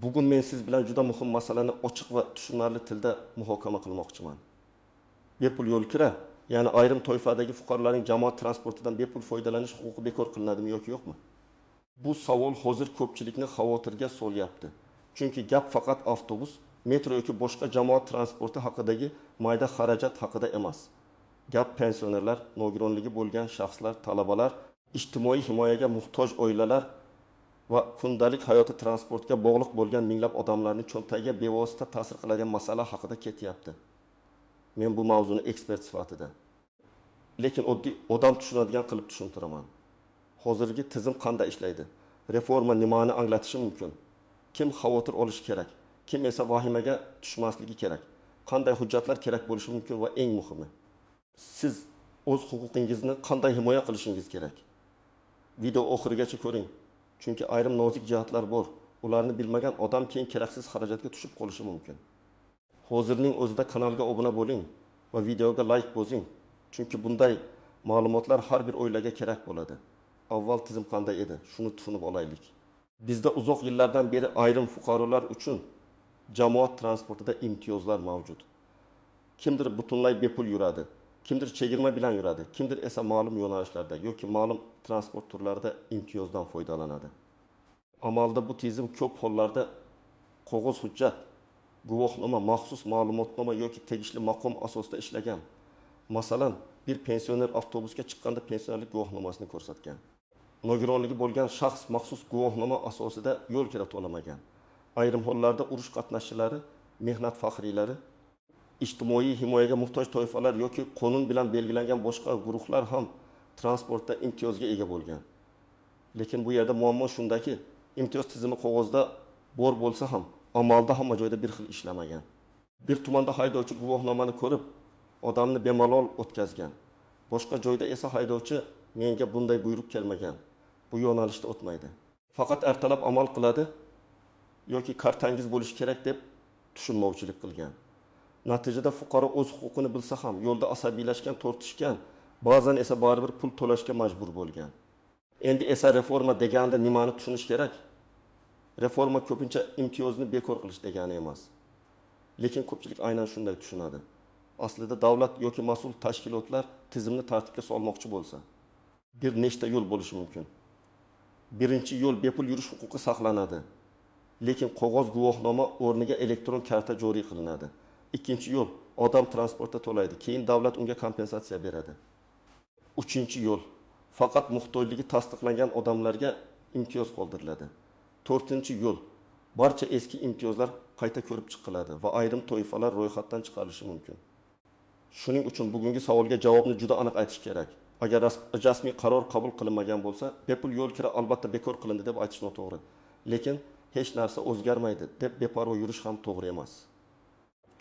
Bugun men siz bilan juda muhim masalani ochiq va tushunarli tilda muhokama qilmoqchiman. Bepul yo'l kira, ya'ni ayrim toifadagi fuqarolarning jamoat transportidan bepul foydalanish huquqi bekor qilinadimi yoki yo'qmi? Bu savol hozir ko'pchilikni xavotirga solyapti. Chunki gap faqat avtobus, metro yoki boshqa jamoat transporti haqidagi mayda xarajat haqida emas. Gap pensionerlar, nogironligi bo'lgan shaxslar, talabalar, ijtimoiy himoyaga muhtoj oilalar va kundalik hayoti transportga bog'liq bo'lgan minglab odamlarning cho'ntagiga bevosita ta'sir qiladigan masala haqida ketyapti. Men bu mavzuni ekspert sifatida, lekin oddiy odam tushunadigan qilib tushuntiraman. Hozirgi tizim qanday ishlaydi? Reforma nimani anglatishi mumkin? Kim xavotir olishi kerak? Kim esa vahimaga tushmasligi kerak? Qanday hujjatlar kerak bo'lishi mumkin va eng muhimi, siz o'z huquqingizni qanday himoya qilishingiz kerak? Video oxirigacha ko'ring. Chunki ayrim nozik jihatlar bor. Ularni bilmagan odam keyin keraksiz xarajatga tushib qolishi mumkin. Hozirning o'zida kanalga obuna bo'ling va videoga like bosing. Chunki bunday ma'lumotlar har bir oilaga kerak bo'ladi. Avval tizim qanday edi? Shuni tushunib olaylik. Bizda uzoq yillardan beri ayrim fuqarolar uchun jamoat transportida imtiyozlar mavjud. Kimdir butunlay bepul yuradi, kimdir chegirma bilan yuradi, kimdir esa ma'lum yo'nalishlarda yoki ma'lum transport turlarida imtiyozdan foydalanadi. Amalda bu tizim ko'p hollarda qog'oz hujjat, guvohnoma, maxsus ma'lumotnoma yoki tegishli maqom asosida ishlagan. Masalan, bir pensioner avtobusga chiqqanda pensionerlik guvohnomasini ko'rsatgan. Nogironligi bo'lgan shaxs maxsus guvohnoma asosida yo'l kira to'lamagan. Ayrim hollarda urush qatnashchilari, mehnat faxriylari, ijtimoiy himoyaga muhtoj toifalar yoki qonun bilan belgilangan boshqa guruhlar ham transportda imtiyozga ega bo'lgan. Lekin bu yerda muammo shundaki, imtiyoz tizimi qog'ozda bor bo'lsa ham, amalda hamma joyda bir xil ishlamagan. Bir tumanda haydovchi guvohnomani ko'rib, odamni bemalol o'tkazgan. Boshqa joyda esa haydovchi menga bunday buyruq kelmagan. Bu yo'nalishda o'tmaydi. Faqat ertalab amal qiladi yoki kartangiz bo'lishi kerak deb tushunmovchilik qilgan. Natijada fuqaro o'z huquqini bilsa ham yo'lda asabiylashgan, tortishgan, ba'zan esa baribir pul to'lashga majbur bo'lgan. Endi esa reforma deganda nimani tushunish kerak? Reforma ko'pincha imtiyozni bekor qilish degani emas. Lekin ko'pchilik aynan shunday tushunadi. Aslida davlat yoki mas'ul tashkilotlar tizimni tartibga solmoqchi bo'lsa, bir nechta yo'l bo'lishi mumkin. Birinchi yo'l, bepul yurish huquqi saqlanadi. Lekin qog'oz guvohnoma o'rniga elektron karta joriy qilinadi. Ikkinchi yo'l, odam transportda to'laydi, keyin davlat unga kompensatsiya beradi. Uchinchi yo'l, faqat muhtojligi tasdiqlangan odamlarga imtiyoz qoldiriladi. To'rtinchi yo'l, barcha eski imtiyozlar qayta ko'rib chiqiladi va ayrim toifalar ro'yxatdan chiqarilishi mumkin. Shuning uchun bugungi savolga javobni juda aniq aytish kerak. Agar rasmiy qaror qabul qilinmagan bo'lsa, bepul yo'l kira albatta bekor qilindi deb aytish noto'g'ri. Lekin hech narsa o'zgarmaydi deb beparvo yurish ham to'g'ri emas.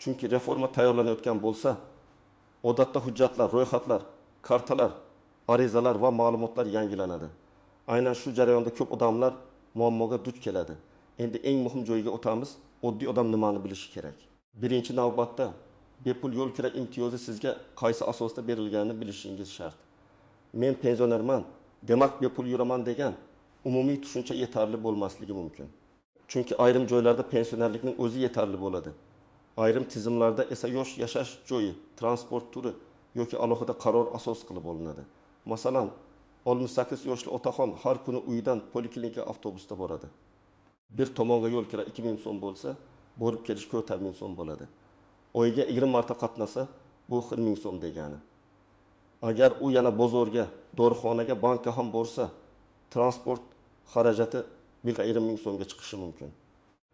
Chunki reforma tayyorlanayotgan bo'lsa, odatda hujjatlar, ro'yxatlar, kartalar, arizalar va ma'lumotlar yangilanadi. Aynan shu jarayonda ko'p odamlar muammoga duch keladi. Endi eng muhim joyga o'tamiz. Oddiy odam nimani bilishi kerak? Birinchi navbatda bepul yo'l kira imtiyozi sizga qaysi asosda berilganini bilishingiz shart. Men pensionerman, demak bepul yuraman degan umumiy tushuncha yetarli bo'lmasligi mumkin. Chunki ayrim joylarda pensionerlikning o'zi yetarli bo'ladi. Ayrim tizimlarda esa yosh yashash joyi, transport turi yoki alohida qaror asos qilib olinadi. Masalan, 68 yoshli otaxon har kuni uyidan poliklinika avtobusda boradi. Bir tomonga yo'l kira 2000 so'm bo'lsa, borib kelish 4000 so'm bo'ladi. Oyiga 20 marta qatnasa, bu 1000 so'm degani. Agar u yana bozorga, dorixonaga, bankka ham borsa, transport xarajati 1000 so'mga chiqishi mumkin.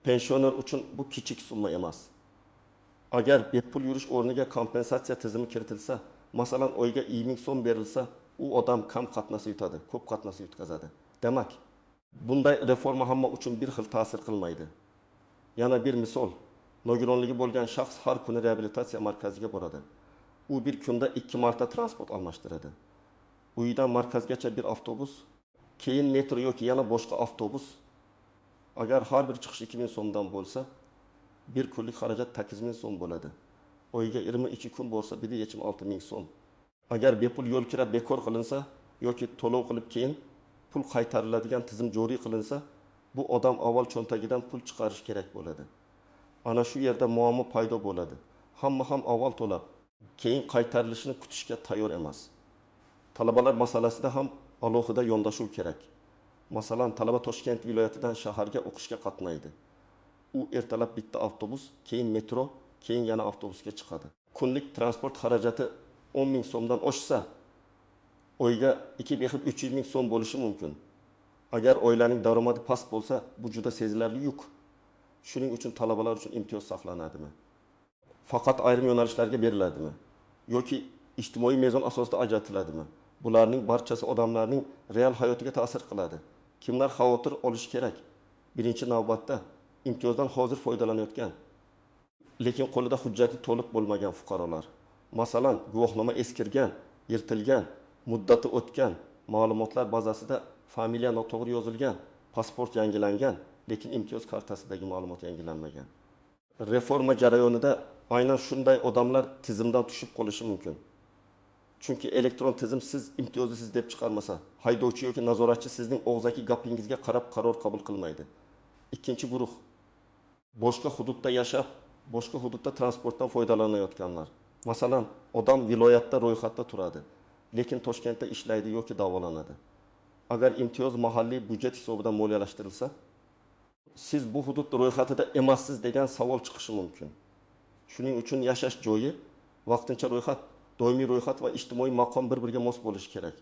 Pensioner uchun bu kichik summa emas. Agar bepul yurish o'rniga kompensatsiya tizimi kiritilsa, masalan, oyiga 2000 so'm berilsa, u odam kam qatnasa yutadi, ko'p qatnasa yutkazadi. Demak, bunday reforma hamma uchun bir xil ta'sir qilmaydi. Yana bir misol, nogironligi bo'lgan shaxs har kuni reabilitatsiya markaziga boradi. U bir kunda 2 marta transport almashtiradi. Uyidan markazgacha bir avtobus, keyin metro yoki yana boshqa avtobus. Agar har bir chiqish 2000 so'mdan bo'lsa, bir kunlik xarajat 8000 so'm bo'ladi. Oyiga 22 kun bo'lsa, bir yechim 6000 so'm. Agar bepul yo'l kira bekor qilinsa yoki to'lov qilib keyin pul qaytariladigan tizim joriy qilinsa, Bu odam avval cho'ntagidan pul chiqarish kerak bo'ladi. Ana shu yerda muammo paydo bo'ladi. Hamma ham avval to'lab, keyin qaytarilishini kutishga tayyor emas. Talabalar masalasida ham alohida yondashuv kerak. Masalan, talaba Toshkent viloyatidan shaharga o'qishga qatnaydi. U ertalab bitta avtobus, keyin metro, keyin yana avtobusga chiqadi. Kunlik transport xarajati 10 ming so'mdan oshsa, oyga 2-300 ming so'm bo'lishi mumkin. Agar oilaning daromadi past bo'lsa, bu juda sezilarli yuk. Shuning uchun talabalar uchun imtiyoz saqlanadimi? Faqat ayrim yo'nalishlarga beriladimi? Yoki ijtimoiy mezon asosida ajratiladimi? Bularning barchasi odamlarning real hayotiga ta'sir qiladi. Kimlar xavotir olish kerak? Birinchi navbatda imtiyozdan hozir foydalanayotgan, lekin qo'lida hujjati to'liq bo'lmagan fuqarolar. Masalan, guvohnoma eskirgan, yirtilgan, muddati o'tgan, ma'lumotlar bazasida familiya noto'g'ri yozilgan, pasport yangilangan, lekin imtiyoz kartasidagi ma'lumot yangilanmagan. Reforma jarayonida aynan shunday odamlar tizimdan tushib qolishi mumkin. Chunki elektron tizim siz imtiyozlisiz deb chiqarmasa, haydovchi yoki nazoratchi sizning og'zaki gapingizga qarab qaror qabul qilmaydi. Ikkinchi guruh boshqa hududda yashab, boshqa hududda transportdan foydalanayotganlar. Masalan, odam viloyatda ro'yxatda turadi, lekin Toshkentda ishlaydi yoki davolanadi. Agar imtiyoz mahalliy byudjet hisobidan moliyalashtirilsa, siz bu hudud ro'yxatida emassiz degan savol chiqishi mumkin. Shuning uchun yashash joyi, vaqtincha ro'yxat, doimiy ro'yxat va ijtimoiy maqom bir-biriga mos bo'lishi kerak.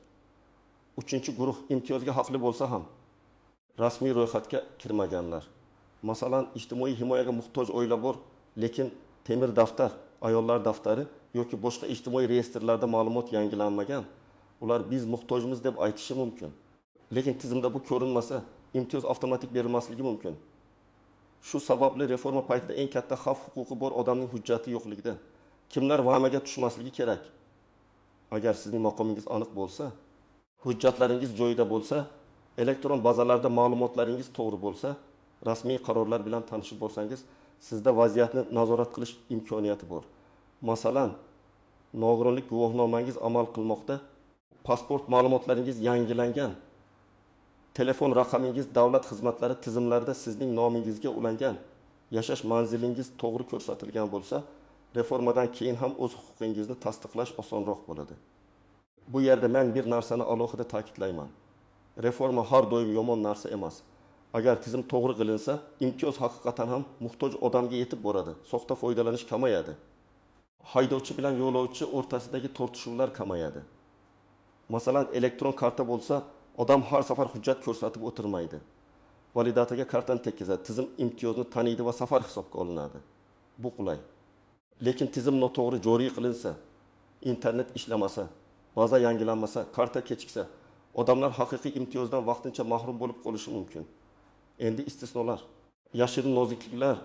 Uchinchi guruh imtiyozga haqli bo'lsa ham rasmiy ro'yxatga kirmaganlar. Masalan, ijtimoiy himoyaga muhtoj oila bor, lekin temir daftar, ayollar daftari yoki boshqa ijtimoiy reyestrlarda ma'lumot yangilanmagan. Ular biz muhtojmiz deb aytishi mumkin. Lekin tizimda bu ko'rinmasa, imtiyoz avtomatik berilmasligi mumkin. Shu sababli reforma paytida eng katta xavf huquqi bor odamning hujjati yo'qligida. Kimlar vahmaga tushmasligi kerak? Agar sizning maqomingiz aniq bo'lsa, hujjatlaringiz joyida bo'lsa, elektron bazalarda ma'lumotlaringiz to'g'ri bo'lsa, rasmiy qarorlar bilan tanishib bo'lsangiz, sizda vaziyatni nazorat qilish imkoniyati bor. Masalan, nogironlik guvohnomangiz amal qilmoqda, pasport ma'lumotlaringiz yangilangan, telefon raqamingiz davlat xizmatlari tizimlarida sizning nomingizga ulangan, yashash manzilingiz to'g'ri ko'rsatilgan bo'lsa, reformadan keyin ham o'z huquqingizni tasdiqlash osonroq bo'ladi. Bu yerda men bir narsani alohida ta'kidlayman. Reforma har doim yomon narsa emas. Agar tizim to'g'ri qilinsa, imtiyoz haqiqatan ham muhtoj odamga yetib boradi. Soxta foydalanish kamayadi. Haydovchi bilan yo'lovchi o'rtasidagi tortishuvlar kamayadi. Masalan, elektron karta bo'lsa, odam har safar hujjat ko'rsatib o'tirmaydi. Validataga kartani tekkizadi. Tizim imtiyozni taniydi va safar hisobga olinadi. Bu qulay. Lekin tizim noto'g'ri joriy qilinsa, internet ishlamasa, baza yangilanmasa, karta kechiksa, odamlar haqiqiy imtiyozdan vaqtincha mahrum bo'lib qolishi mumkin. Endi istisnolar, yashirin nozikliklar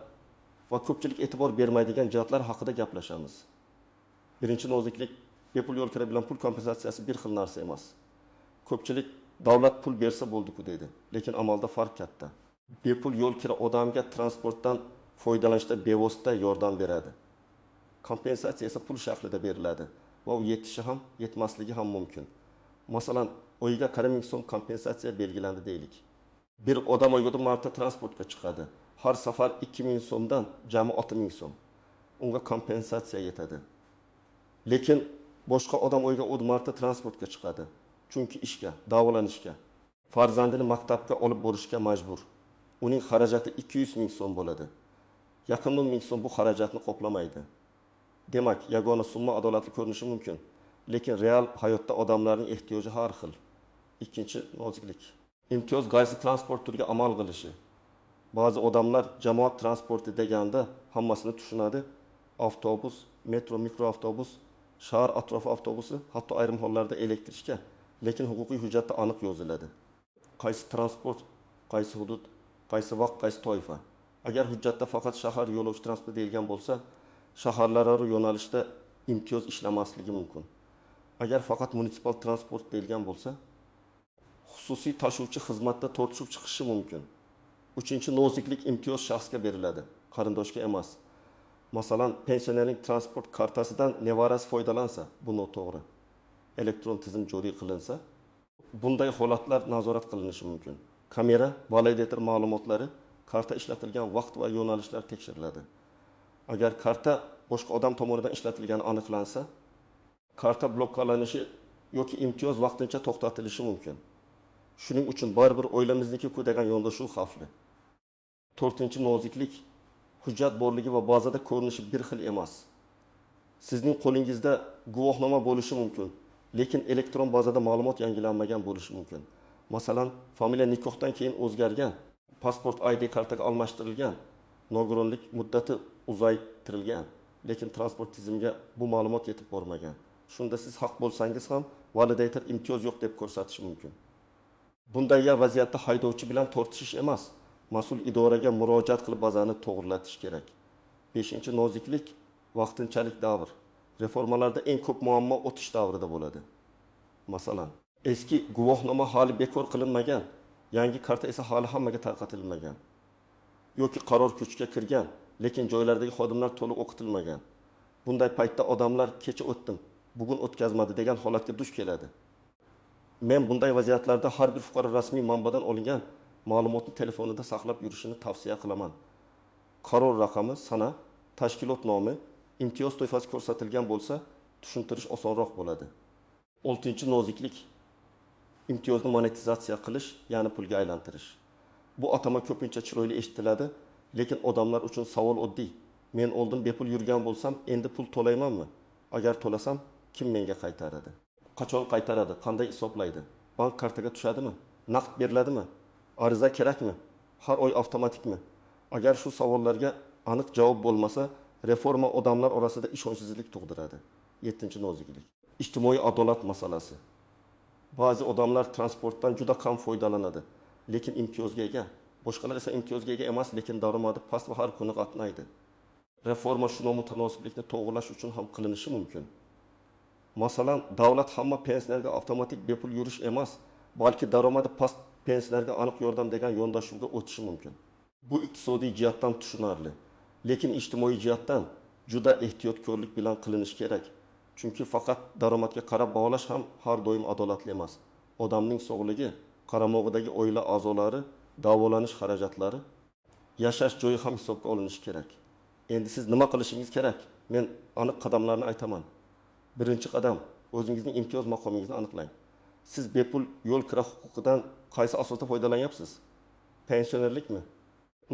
va ko'pchilik e'tibor bermaydigan jihatlar haqida gaplashamiz. Birinchi noziklik, bepul yo'l kira bilan pul kompensatsiyasi bir xil narsa emas. Ko'pchilik davlat pul bersa bo'ldi-ku deydi, lekin amalda farq katta. Bepul yo'l kira odamga transportdan foydalanishda bevosita yordam beradi. Kompensatsiya esa pul shaklida beriladi va u yetishi ham, yetmasligi ham mumkin. Masalan, oyiga 40 ming so'm kompensatsiya belgilandi deylik. Bir odam oyiga marta transportga chiqadi. Har safar 2 ming so'mdan jami 6 ming so'm. Unga kompensatsiya yetadi. Lekin boshqa odam oyiga marta transportga chiqadi. Chunki ishga, davolanishga, farzandini maktabga olib borishga majbur. Uning xarajati 200 ming so'm bo'ladi. Yaqin 10 ming so'm bu xarajatni qoplamaydi. Demak, yagona summa adolatli ko'rinishi mumkin, lekin real hayotda odamlarning ehtiyoji har xil. Ikkinchi noziklik. Imtiyoz qaysi transport turiga amal qilishi. Ba'zi odamlar jamoat transporti deganda hammasini tushunadi. Avtobus, metro, mikroavtobus, shahar atrofi avtobusi, hatto ayrim hollarda elektrishka, lekin huquqiy hujjatda aniq yoziladi. Qaysi transport, qaysi hudud, qaysi vaqt, qaysi toifa. Agar hujjatda faqat shahar yo'lovchi transporti deyilgan bo'lsa, shaharlararo yo'nalishda imtiyoz ishlamasligi mumkin. Agar faqat munisipal transport deyilgan bo'lsa, xususiy tashuvchi xizmatda tortishib chiqishi mumkin. Uchinchi noziklik, imtiyoz shaxsga beriladi, qarindoshga emas. Masalan, pensionerning transport kartasidan nevarasi foydalansa, bu noto'g'ri. Elektron tizim joriy qilinsa, bunday holatlar nazorat qilinishi mumkin. kamera, validator ma'lumotlari, karta ishlatilgan vaqt va yo'nalishlar tekshiriladi. Agar karta boshqa odam tomonidan ishlatilgani aniqlansa, karta blokkalanishi yoki imtiyoz vaqtincha to'xtatilishi mumkin. Shuning uchun baribir o'ylamizniki degan yondashuv xavfli. 4-noziklik, hujjat borligi va bazada ko'rinishi bir xil emas. Sizning qo'lingizda guvohnoma bo'lishi mumkin, lekin elektron bazada ma'lumot yangilanmagan bo'lishi mumkin. Masalan, familiya nikohdan keyin o'zgargan, pasport ID kartaga almashtirilgan, nogironlik muddati uzaytirilgan, lekin transport tizimiga bu ma'lumot yetib bormagan. Shunda siz haq bo'lsangiz ham validator imtiyoz yo'q deb ko'rsatishi mumkin. Bunday vaziyatda haydovchi bilan tortishish emas, mas'ul idoraga murojaat qilib bazani to'g'rilatish kerak. 5-noziklik, vaqtinchalik davr. Reformalarda eng ko'p muammo o'tish davrida bo'ladi. Masalan, eski guvohnoma hali bekor qilinmagan, yangi karta esa hali hammaga tarqatilmagan. Yoki qaror kuchga kirgan, lekin joylardagi xodimlar to'liq o'qitilmagan. Bunday paytda odamlar kecha o'tdim, bugun o'tkazmadi degan holatga duch keladi. Men bunday vaziyatlarda har bir fuqaro rasmiy manbadan olingan ma'lumotni telefonida saqlab yurishini tavsiya qilaman. Qaror raqami, sana, tashkilot nomi, imtiyoz to'yfasi ko'rsatilgan bo'lsa, tushuntirish osonroq bo'ladi. 6-noziklik, imtiyozni monetizatsiya qilish, ya'ni pulga aylantirish. Bu atama ko'pincha chiroyli eshitiladi, lekin odamlar uchun savol oddiy. Men oldin bepul yurgan bo'lsam, endi pul to'laymanmi? Agar to'lasam, kim menga qaytaradi? Qachon qaytaradi? Qanday hisoblaydi? Bank kartaga tushadimi? Naqd beriladimi? Ariza kerakmi? Har oy avtomatikmi? Agar shu savollarga aniq javob bo'lmasa, reforma odamlar orasida ishonchsizlik tug'diradi. 7-noziklik. Ijtimoiy adolat masalasi. Ba'zi odamlar transportdan juda kam foydalanadi, lekin imtiyozga ega. Boshqalar esa imtiyozga ega emas, lekin daromadi past va har kuni qatnaydi. Reforma shu nomutanosibliqni to'g'rilash uchun ham qilinishi mumkin. Masalan, davlat hamma pensiyalarga avtomatik bepul yurish emas, balki daromadi past pensiyalarga aniq yordam degan yondashuvga o'tishi mumkin. Bu iqtisodiy jihatdan tushunarli, lekin ijtimoiy jihatdan juda ehtiyotkorlik bilan qilinish kerak. Chunki faqat daromadga qarab bog'lash ham har doim adolatli emas. Odamning sog'ligi, qaramog'idagi oila a'zolari, davolanish xarajatlari, yashash joyi ham hisobga olinishi kerak. Endi siz nima qilishingiz kerak? Men aniq qadamlarni aytaman. Birinchi qadam, o'zingizning imtiyoz maqomingizni aniqlang. Siz bepul yo'l kira huquqidan qaysi asosda foydalanyapsiz? Pensionerlikmi?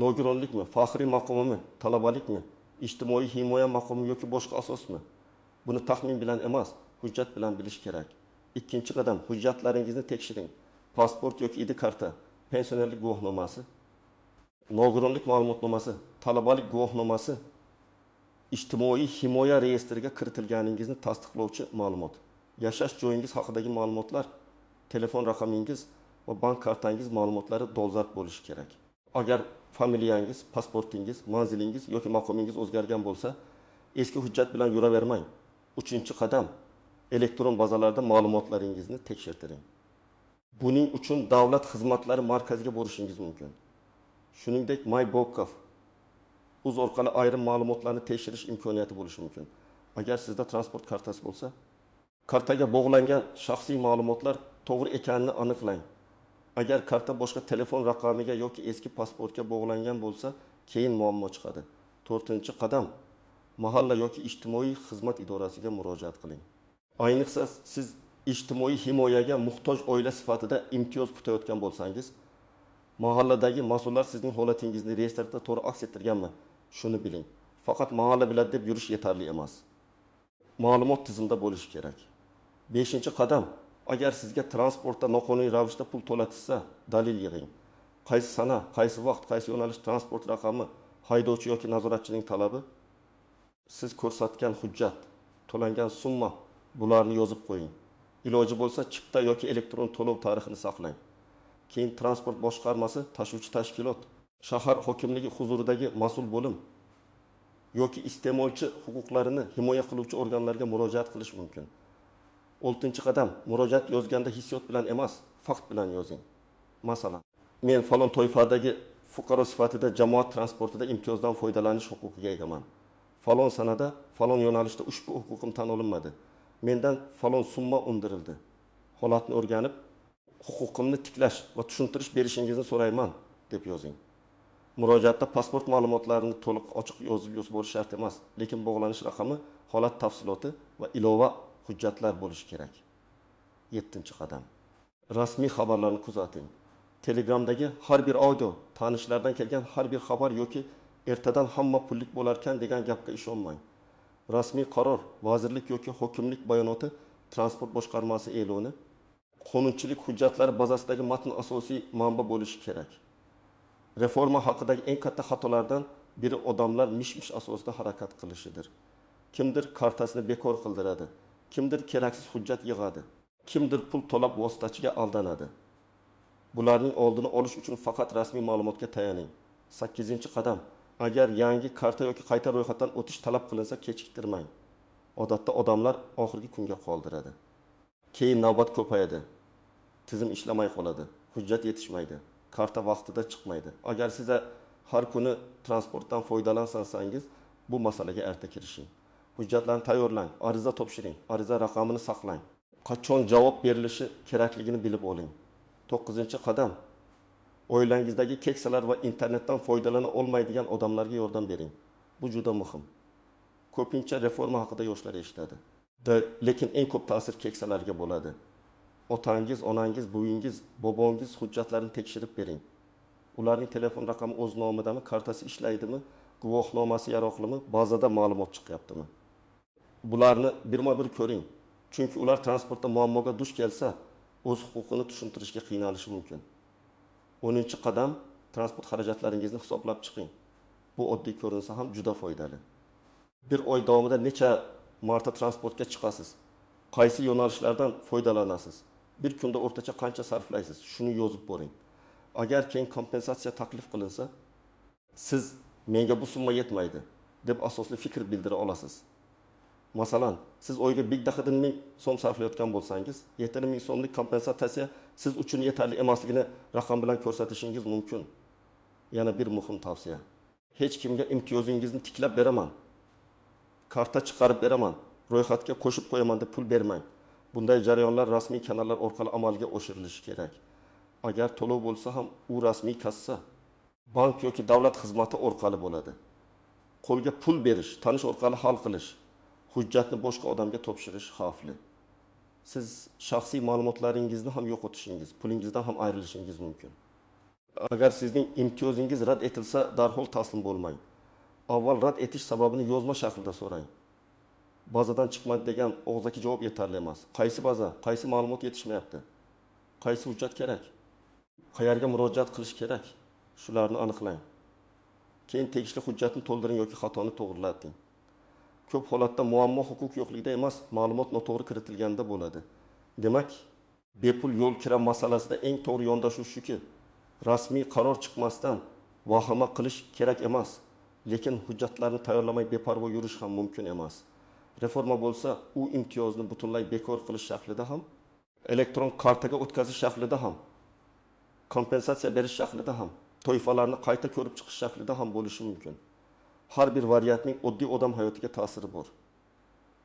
Nogironlikmi? Faxriy maqomimi? Talabalikmi? Ijtimoiy himoya maqomi yoki boshqa asosmi? Buni taxmin bilan emas, hujjat bilan bilish kerak. Ikkinchi qadam, hujjatlaringizni tekshiring. Pasport yoki ID karta, pensionerlik guvohnomasi, nogironlik ma'lumotnomasi, talabalik guvohnomasi, ijtimoiy himoya reyestriga kiritilganingizni tasdiqlovchi ma'lumot, yashash joyingiz haqidagi ma'lumotlar, telefon raqamingiz va bank kartangiz ma'lumotlari dolzarb bo'lishi kerak. Agar familiyangiz, pasportingiz, manzilingiz yoki maqomingiz o'zgargan bo'lsa, eski hujjat bilan yuravermang. 3-qadam, elektron bazalarda ma'lumotlaringizni tekshirtiring. Buning uchun davlat xizmatlari markaziga borishingiz mumkin. Shuningdek, MyGov uz orqali ayrim ma'lumotlarni tekshirish imkoniyati bo'lishi mumkin. Agar sizda transport kartasi bo'lsa, kartaga bog'langan shaxsiy ma'lumotlar to'g'ri ekanini aniqlang. Agar karta boshqa telefon raqamiga yoki eski pasportga bog'langan bo'lsa, keyin muammo chiqadi. 4-qadam, mahalla yoki ijtimoiy xizmat idorasiga murojaat qiling. Ayniqsa siz ijtimoiy himoyaga muhtoj oila sifatida imtiyoz kutayotgan bo'lsangiz, mahalladagi mas'ullar sizning holatingizni reyestrda to'g'ri aks ettirganmi? Shuni biling. Faqat mahalla biladi deb yurish yetarli emas. Ma'lumot tizimida bo'lishi kerak. 5-qadam, agar sizga transportda noqonuniy ravishda pul to'latishsa, dalil yig'ing. Qaysi sana, qaysi vaqt, qaysi yo'nalish transport raqami, haydovchi yoki nazoratchining talabi, siz ko'rsatgan hujjat, to'langan summa, bularni yozib qo'ying. Iloji bo'lsa, chipta yoki elektron to'lov tarixini saqlang. Keyin transport boshqarmasi, tashuvchi tashkilot, shahar hokimligi huzuridagi mas'ul bo'lim yoki iste'molchi huquqlarini himoya qiluvchi organlarga murojaat qilish mumkin. 6-qadam, murojaat yozganda hissiyot bilan emas, fakt bilan yozing. Masalan, men falon toifadagi fuqaro sifatida jamoat transportida imtiyozdan foydalanish huquqiga egaman. Falon sanada, falon yo'nalishda ushbu huquqim tan olinmadi. Mendan falon summa undirildi. Holatni o'rganib, huquqimni tiklash va tushuntirish berishingizni so'rayman deb yozing. Murojaatda pasport ma'lumotlarini to'liq ochiq yozib bo'lishi shart emas, lekin bog'lanish raqami, holat tafsiloti va ilova hujjatlar bo'lishi kerak. 7-qadam. Rasmiy xabarlarni kuzating. Telegramdagi har bir audio, tanishlardan kelgan har bir xabar yoki ertadan hamma pullik bo'larkan degan gapga ishonmang. Rasmiy qaror, vazirlik yoki hokimlik bayonoti, transport boshqarmasi e'loni, qonunchilik hujjatlari bazasidagi matn asosiy manba bo'lishi kerak. Reforma haqidagi eng katta xatolardan biri odamlar mish-mish asosida harakat qilishidir. Kimdir kartasini bekor qildiradi, kimdir keraksiz hujjat yig'adi, kimdir pul to'lab vositachiga aldanadi. Bularning oldini olish uchun faqat rasmiy ma'lumotga tayaning. 8-qadam. Agar yangi karta yoki qayta ro'yxatdan o'tish talab qilinsa, kechiktirmang. Odatda odamlar oxirgi kunga qoldiradi. Keyin navbat ko'payadi. Tizim ishlamay qoladi. Hujjat yetishmaydi. Karta vaqtida chiqmaydi. Agar siz har kuni transportdan foydalansangiz, bu masalaga erta kirishing. Hujjatlarni tayyorlang, ariza topshiring, ariza raqamini saqlang. Qachon javob berilishi kerakligini bilib oling. 9-qadam. Oilangizdagi keksalar va internetdan foydalana olmaydigan odamlarga yordam bering. Bu juda muhim. Ko'pincha reforma haqida yoshlar eshitadi. Lekin eng ko'p ta'sir keksalarga bo'ladi. Otangiz, onangiz, buvinggiz, bobongiz hujjatlarini tekshirib bering. Ularning telefon raqami o'z nomidami, kartasi ishlaydimi, guvohnomasi yaroqlimi, bazada ma'lumot chiqyaptimi? Bularni birma-bir ko'ring. Chunki ular transportda muammoga duch kelsa, o'z huquqini tushuntirishga qiynalishi mumkin. 10-qadam. Transport xarajatlaringizni hisoblab chiqing. Bu oddiy ko'rinsa ham juda foydali. Bir oy davomida necha marta transportga chiqasiz? Qaysi yo'nalishlardan foydalanasiz? Bir kunda o'rtacha qancha sarflaysiz? Shuni yozib boring. Agar keng kompensatsiya taklif qilinsa, siz menga bu summa yetmaydi deb asosli fikr bildira olasiz. Masalan, siz oyga 1 so'm sarflayotgan bo'lsangiz, 7 so'mlik kompensatsiya siz uchun yetarli emasligini raqam bilan ko'rsatishingiz mumkin. Yana bir muhim tavsiya. Hech kimga imtiyozingizni tiklab beraman, karta chiqarib beraman, ro'yxatga qo'shib qo'yaman deb pul bermang. Bunday jarayonlar rasmiy kanallar orqali amalga oshirilishi kerak. Agar to'lov bo'lsa ham u rasmiy kassa, bank yoki davlat xizmati orqali bo'ladi. Qo'lga pul berish, tanish orqali hal qilish, hujjatni boshqa odamga topshirish xavfli. Siz shaxsiy ma'lumotlaringizni ham yo'qotishingiz, pulingizdan ham ayrilishingiz mumkin. Agar sizning imtiyozingiz rad etilsa, darhol taslim bo'lmang. Avval rad etish sababini yozma shaklda so'rang. Bazadan chiqmadi degan og'zaki javob yetarli emas. Qaysi baza, qaysi ma'lumot yetishmayapti? Qaysi hujjat kerak? Qayerga murojaat qilish kerak? Shularni aniqlang. Keyin tegishli hujjatni to'ldiring yoki xatoni to'g'rilating. Ko'p holatda muammo huquq yo'qligida emas, ma'lumot noto'g'ri kiritilganda bo'ladi. Demak, bepul yo'l kira masalasida eng to'g'ri yondashuv shuki, rasmiy qaror chiqmasdan vahima qilish kerak emas, lekin hujjatlarni tayyorlamay beparvo yurish ham mumkin emas. Reforma bo'lsa, u imtiyozni butunlay bekor qilish shaklida ham, elektron kartaga o'tkazish shaklida ham, kompensatsiya berish shaklida ham, toifalarni qayta ko'rib chiqish shaklida ham bo'lishi mumkin. Har bir variantning oddiy odam hayotiga ta'siri bor.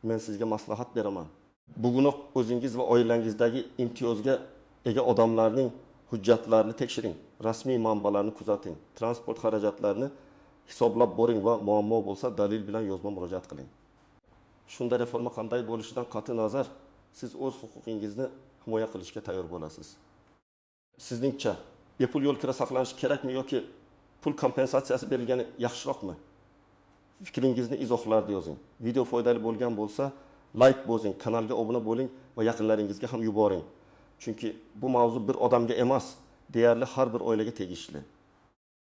Men sizga maslahat beraman. Bugunoq o'zingiz va oilangizdagi imtiyozga ega odamlarning hujjatlarini tekshiring, rasmiy manbalarni kuzating, transport xarajatlarini hisoblab boring va muammo bo'lsa dalil bilan yozma murojaat qiling. Shunda reforma qanday bo'lishidan qat'iy nazar, siz o'z huquqingizni himoya qilishga tayyor bo'lasiz. Sizningcha, bepul yo'l kira saqlanishi kerakmi yoki pul kompensatsiyasi berilgani yaxshiroqmi? Fikringizni izohlarda yozing. Video foydali bo'lgan bo'lsa, like bosing, kanalga obuna bo'ling va yaqinlaringizga ham yuboring. Chunki bu mavzu bir odamga emas, deyarli har bir oilaga tegishli.